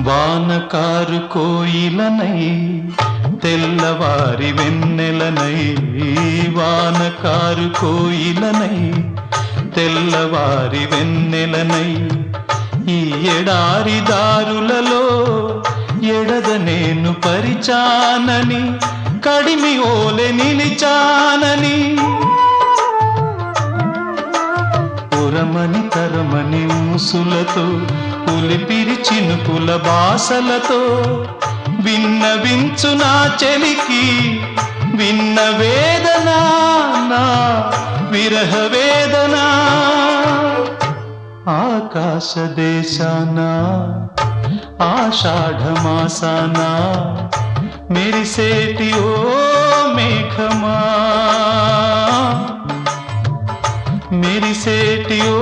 వానకారు కోయిలనై తెల్లవారి వెన్నెలనై, వానకారు కోయిలనై తెల్లవారి వెన్నెలనై, ఈ ఎడారి దారులలో ఎడద నేను పరిచానని, కడిమి ఓలె నిలిచానని, పురమని తరమని ఊసులతో ఉలిపిరి చినుకుల బాసలతో విన్నవించు నా చెలికి విన్న వేదన, నా విరహ వేదన. ఆకాశ దేశాన ఆషాఢమాసాన మెరిసేటి ఓ మేఘమా, మెరిసేటి ఓ